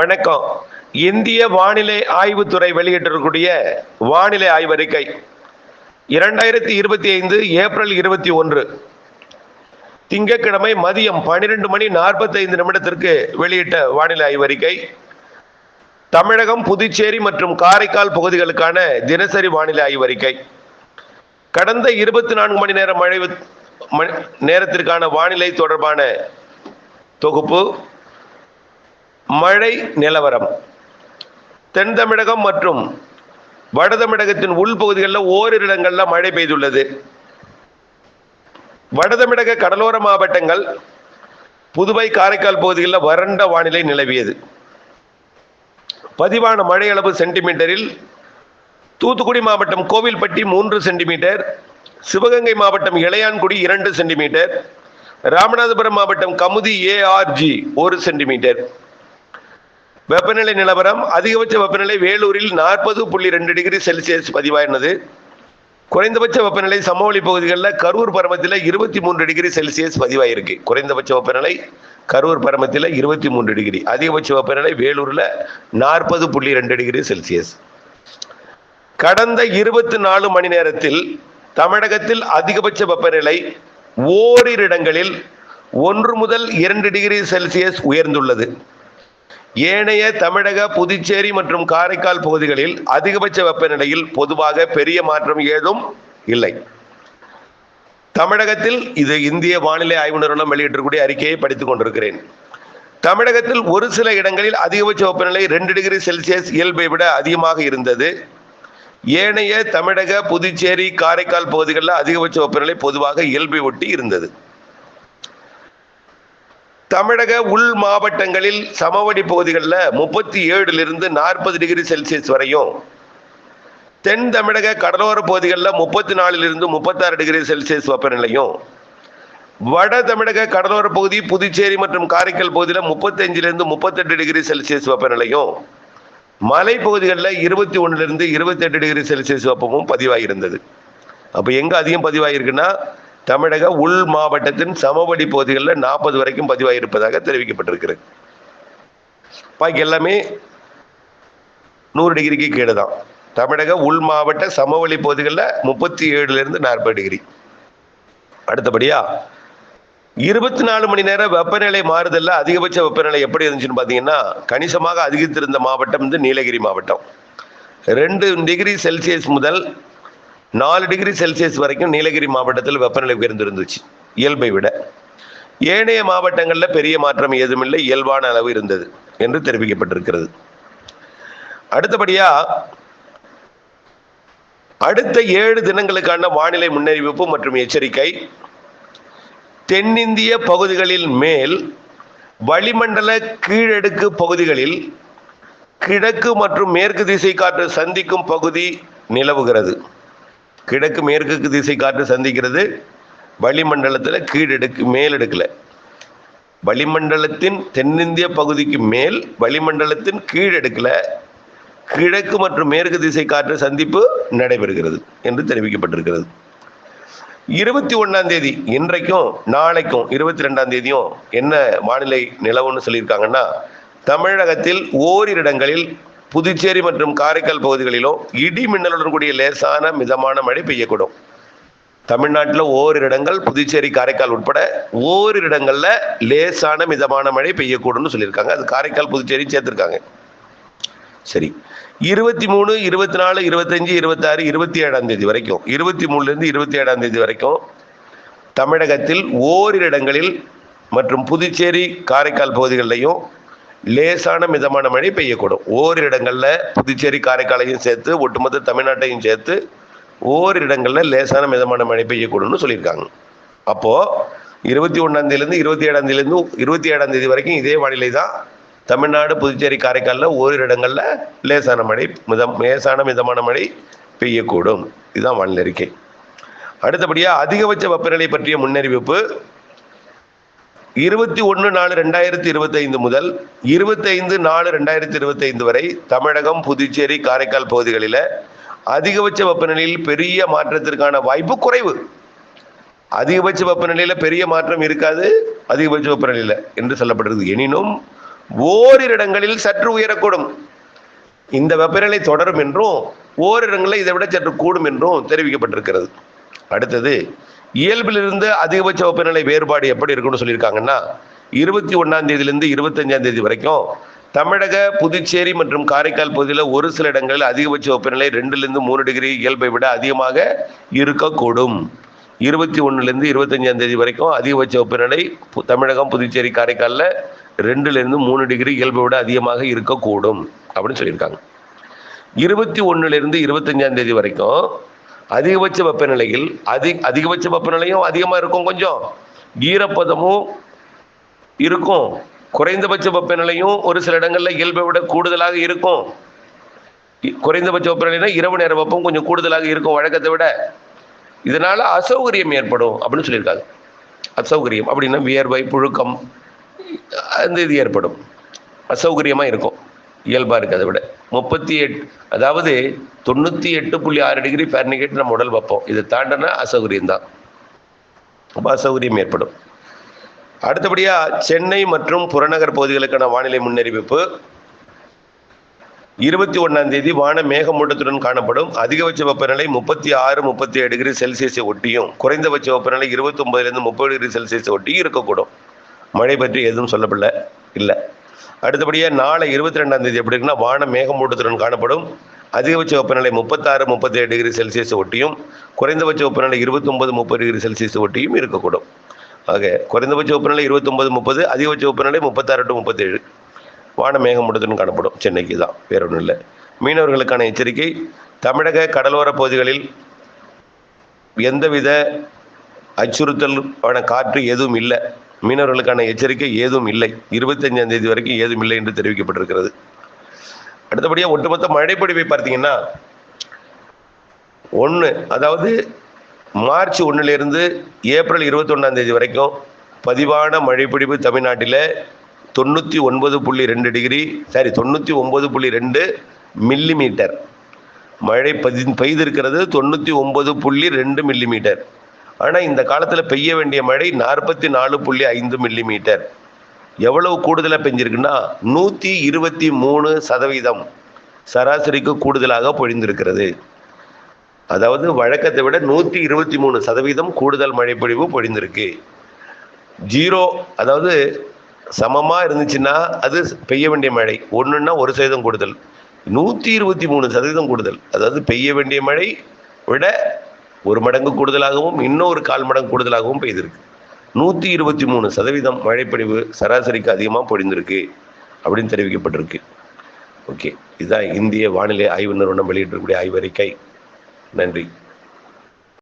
வணக்கம். இந்திய வானிலை ஆய்வுத்துறை வெளியிட்டிருக்கக்கூடிய வானிலை ஆய்வறிக்கை 2025 ஏப்ரல் 21 திங்கட்கிழமை மதியம் 12:45 வெளியிட்ட வானிலை ஆய்வறிக்கை. தமிழகம், புதுச்சேரி மற்றும் காரைக்கால் பகுதிகளுக்கான தினசரி வானிலை ஆய்வறிக்கை. கடந்த 24 மணி நேர மழை நேரத்திற்கான வானிலை தொடர்பான தொகுப்பு. மழை நிலவரம். தென் தமிழகம் மற்றும் வட தமிழகத்தின் உள்பகுதிகளில் ஓரிரு இடங்களில் மழை பெய்துள்ளது. வட தமிழக கடலோர மாவட்டங்கள், புதுவை, காரைக்கால் பகுதிகளில் வறண்ட வானிலை நிலவியது. பதிவான மழை அளவு சென்டிமீட்டரில் தூத்துக்குடி மாவட்டம் கோவில்பட்டி 3 சென்டிமீட்டர், சிவகங்கை மாவட்டம் இளையான்குடி 2 சென்டிமீட்டர், ராமநாதபுரம் மாவட்டம் கமுதி ARG 1 சென்டிமீட்டர். வெப்பநிலை நிலவரம். அதிகபட்ச வெப்பநிலை வேலூரில் 40.2 டிகிரி செல்சியஸ் பதிவாயினது. குறைந்தபட்ச வெப்பநிலை சமவெளி பகுதிகளில் கரூர் பரமத்தில் 23 டிகிரி செல்சியஸ் பதிவாயிருக்கு. குறைந்தபட்ச வெப்பநிலை கரூர் பரமத்தில் 23 டிகிரி, அதிகபட்ச வெப்பநிலை வேலூரில் 40.2 டிகிரி செல்சியஸ். கடந்த 24 மணி நேரத்தில் தமிழகத்தில் அதிகபட்ச வெப்பநிலை ஓரிரு இடங்களில் 1 முதல் 2 டிகிரி செல்சியஸ் உயர்ந்துள்ளது. ஏனைய தமிழக, புதுச்சேரி மற்றும் காரைக்கால் பகுதிகளில் அதிகபட்ச வெப்பநிலையில் பொதுவாக பெரிய மாற்றம் ஏதும் இல்லை. தமிழகத்தில் இது இந்திய வானிலை ஆய்வு நிறுவனம் வெளியிட்டிருக்கூடிய அறிக்கையை படித்துக் கொண்டிருக்கிறேன். தமிழகத்தில் ஒரு சில இடங்களில் அதிகபட்ச வெப்பநிலை 2 டிகிரி செல்சியஸ் இயல்பை விட அதிகமாக இருந்தது. ஏனைய தமிழக, புதுச்சேரி, காரைக்கால் பகுதிகளில் அதிகபட்ச வெப்பநிலை பொதுவாக இயல்பை ஒட்டி இருந்தது. தமிழக உள் மாவட்டங்களில் சமவெளி பகுதிகளில் 37 - 40 டிகிரி செல்சியஸ் வரையும், தென் தமிழக கடலோர பகுதிகளில் 34 - 36 டிகிரி செல்சியஸ் வெப்பநிலையும், வட தமிழக கடலோர பகுதி, புதுச்சேரி மற்றும் காரைக்கால் பகுதியில் 35 - 38 டிகிரி செல்சியஸ் வெப்பநிலையும், மலை பகுதிகளில் 21 - 28 டிகிரி செல்சியஸ் வெப்பமும் பதிவாகியிருந்தது. அப்போ எங்கே அதிகம் பதிவாகிருக்குன்னா தமிழக உள் மாவட்டத்தின் சமவெளி பகுதிகளில் 40 வரைக்கும் பதிவாகியிருப்பதாக தெரிவிக்கப்பட்டிருக்கிறது. பாக்கி எல்லாமே 100 டிகிரிக்கு கீழே தான். தமிழக உள் மாவட்ட சமவெளி பகுதிகளில் 37 - 40 டிகிரி. அடுத்தபடியா 24 மணி நேர வெப்பநிலை மாறுதல்ல அதிகபட்ச வெப்பநிலை எப்படி இருந்துச்சுன்னு பார்த்தீங்கன்னா, கணிசமாக அதிகரித்திருந்த மாவட்டம் வந்து நீலகிரி மாவட்டம். 2 டிகிரி செல்சியஸ் முதல் 4 டிகிரி செல்சியஸ் வரைக்கும் நீலகிரி மாவட்டத்தில் வெப்பநிலை உயர்ந்திருந்துச்சு இயல்பை விட. ஏனைய மாவட்டங்களில் பெரிய மாற்றம் ஏதுமில்லை, இயல்பான அளவு இருந்தது என்று தெரிவிக்கப்பட்டிருக்கிறது. அடுத்தபடியா அடுத்த 7 தினங்களுக்கான வானிலை முன்னறிவிப்பு மற்றும் எச்சரிக்கை. தென்னிந்திய பகுதிகளில் மேல் வளிமண்டல கீழடுக்கு பகுதிகளில் கிழக்கு மற்றும் மேற்கு திசை காற்று சந்திக்கும் பகுதி நிலவுகிறது. கிழக்கு மேற்கு திசை காற்று சந்திக்கிறது வளிமண்டலத்தில் கீழடுக்கு, மேலடுக்கல. வளிமண்டலத்தின் தென்னிந்திய பகுதிக்கு மேல் வளிமண்டலத்தின் கீழடுக்கில் கிழக்கு மற்றும் மேற்கு திசை காற்று சந்திப்பு நடைபெறுகிறது என்று தெரிவிக்கப்பட்டிருக்கிறது. 21ஆம் தேதி இன்றைக்கும் நாளைக்கும் 22ஆம் தேதியும் என்ன வானிலை நிலவுன்னு சொல்லியிருக்காங்கன்னா, தமிழகத்தில் ஓரிரு இடங்களில், புதுச்சேரி மற்றும் காரைக்கால் பகுதிகளிலும் இடி மின்னலுடன் கூடிய லேசான மிதமான மழை பெய்யக்கூடும். தமிழ்நாட்டில் ஓரிரு இடங்கள், புதுச்சேரி, காரைக்கால் உட்பட ஓரிரு இடங்கள்ல லேசான மிதமான மழை பெய்யக்கூடும்னு சொல்லியிருக்காங்க. அது காரைக்கால், புதுச்சேரி சேர்த்திருக்காங்க. சரி, 23, 24, 25, 26, 27ஆம் தேதி வரைக்கும், 23 - 27ஆம் தேதி வரைக்கும் தமிழகத்தில் ஓரிரு இடங்களில் மற்றும் புதுச்சேரி, காரைக்கால் பகுதிகளிலையும் லேசான மிதமான மழை பெய்யக்கூடும். ஓரிரு இடங்களில் புதுச்சேரி, காரைக்காலையும் சேர்த்து, ஒட்டுமொத்த தமிழ்நாட்டையும் சேர்த்து ஓரிரு இடங்களில் லேசான மிதமான மழை பெய்யக்கூடும்னு சொல்லியிருக்காங்க. அப்போது 21ஆம் தேதியிலேருந்து 27ஆம் தேதியிலேருந்து 27ஆம் தேதி வரைக்கும் இதே வானிலை தான். தமிழ்நாடு, புதுச்சேரி, காரைக்காலில் ஓரிரு இடங்களில் லேசான மிதமான மழை பெய்யக்கூடும். இதுதான் வானிலை அறிக்கை. அடுத்தபடியாக அதிகபட்ச வெப்பநிலை பற்றிய முன்னறிவிப்பு. 21/4/2025 முதல் 25/4/2025 வரை தமிழகம், புதுச்சேரி, காரைக்கால் பகுதிகளில் அதிகபட்ச வெப்பநிலையில் பெரிய மாற்றத்திற்கான வாய்ப்பு குறைவு. அதிகபட்ச வெப்பநிலையில் பெரிய மாற்றம் இருக்காது அதிகபட்ச வெப்பநிலையில் என்று சொல்லப்படுகிறது. எனினும் ஓரிரு இடங்களில் சற்று உயரக்கூடும். இந்த வெப்பநிலை தொடரும் என்றும் ஓரிடங்களில் இதை விட சற்று கூடும் என்றும் தெரிவிக்கப்பட்டிருக்கிறது. அடுத்தது, இயல்பிலிருந்து அதிகபட்ச வெப்பநிலை வேறுபாடு எப்படி இருக்குன்னு சொல்லியிருக்காங்கன்னா, 21ஆம் தேதியிலிருந்து 25ஆம் தேதி வரைக்கும் தமிழக, புதுச்சேரி மற்றும் காரைக்கால் பகுதியில் ஒரு சில இடங்களில் அதிகபட்ச வெப்பநிலை 2லிருந்து 3 டிகிரி இயல்பை விட அதிகமாக இருக்கக்கூடும். 21லிருந்து 25ஆம் தேதி வரைக்கும் அதிகபட்ச வெப்பநிலை தமிழகம், புதுச்சேரி, காரைக்காலில் 2லிருந்து 3 டிகிரி இயல்பை விட அதிகமாக இருக்கக்கூடும் அப்படின்னு சொல்லியிருக்காங்க. 21லிருந்து 25ஆம் தேதி வரைக்கும் அதிகபட்ச வெப்பநிலையில் அதிகபட்ச வெப்பநிலையும் அதிகமாக இருக்கும், கொஞ்சம் ஈரப்பதமும் இருக்கும், குறைந்தபட்ச வெப்பநிலையும் ஒரு சில இடங்களில் இயல்பை விட கூடுதலாக இருக்கும். குறைந்தபட்ச வெப்பநிலைனா இரவு நேர வெப்பம் கொஞ்சம் கூடுதலாக இருக்கும் வழக்கத்தை விட. இதனால அசௌகரியம் ஏற்படும் அப்படின்னு சொல்லியிருக்காங்க. அசௌகரியம் அப்படின்னா வியர்வை, புழுக்கம், அந்த இது ஏற்படும். அசௌகரியமாக இருக்கும் இயல்பாக இருக்கிறத விட. 38, அதாவது 98.6 டிகிரி ஃபாரன்ஹீட் நம்ம உடல் வைப்போம். இதை தாண்டினா அசௌகரியம் தான், ரொம்ப அசௌகரியம் ஏற்படும். அடுத்தபடியாக சென்னை மற்றும் புறநகர் பகுதிகளுக்கான வானிலை முன்னறிவிப்பு. 21ஆம் தேதி வான மேகமூட்டத்துடன் காணப்படும். அதிகபட்ச வெப்பநிலை 36-37 டிகிரி செல்சியஸை ஒட்டியும் குறைந்தபட்ச வெப்பநிலை 29லிருந்து 30 டிகிரி செல்சியஸை ஒட்டியும் இருக்கக்கூடும். மழை பற்றி எதுவும் சொல்லப்படல இல்லை. அடுத்தபடியாக நாளை 22ஆம் தேதி எப்படி இருக்குன்னா, வான மேகமூட்டத்துடன் காணப்படும். அதிகபட்ச வெப்பநிலை 36-37 டிகிரி செல்சியஸை ஒட்டியும் குறைந்தபட்ச வெப்பநிலை 29-30 டிகிரி செல்சியஸை ஒட்டியும் இருக்கக்கூடும். ஆக குறைந்தபட்ச வெப்பநிலை 29-30, அதிகபட்ச வெப்பநிலை 36-37. வான மேகமூட்டத்துடன் காணப்படும். சென்னைக்கு தான், வேற ஒன்றும் இல்லை. மீனவர்களுக்கான எச்சரிக்கை. தமிழக கடலோர பகுதிகளில் எந்தவித அச்சுறுத்தலான காற்று எதுவும் இல்லை. மீனவர்களுக்கான எச்சரிக்கை ஏதும் இல்லை. 25ஆம் தேதி வரைக்கும் ஏதும் இல்லை என்று தெரிவிக்கப்பட்டிருக்கிறது. அடுத்தபடியாக ஒட்டுமொத்த மழைப்பொழிவை பார்த்தீங்கன்னா, அதாவது மார்ச் 1லிருந்து ஏப்ரல் 21ஆம் தேதி வரைக்கும் பதிவான மழைப்பொழிவு தமிழ்நாட்டில் 99.2 மில்லிமீட்டர் மழை பெய்திருக்கிறது. 99.2 மில்லிமீட்டர். ஆனால் இந்த காலத்தில் பெய்ய வேண்டிய மழை 44.5 மில்லிமீட்டர். எவ்வளவு கூடுதலாக பெஞ்சிருக்குன்னா 123% சராசரிக்கு கூடுதலாக பொழிந்திருக்கிறது. அதாவது வழக்கத்தை விட 123% கூடுதல் மழைப்பொழிவு பொழிந்திருக்கு. 0, அதாவது சமமாக இருந்துச்சுன்னா அது பெய்ய வேண்டிய மழை 1ன்னா 1% கூடுதல், 123% கூடுதல். அதாவது பெய்ய வேண்டிய மழை விட 1 மடங்கு கூடுதலாகவும் இன்னொரு 1/4 மடங்கு கூடுதலாகவும் பெய்திருக்கு. 123% மழைப்பொழிவு சராசரிக்கு அதிகமாக பொழிந்திருக்கு அப்படின்னு தெரிவிக்கப்பட்டிருக்கு. ஓகே, இதுதான் இந்திய வானிலை ஆய்வு நிறுவனம் வெளியிட்டிருக்கக்கூடிய ஆய்வறிக்கை. நன்றி.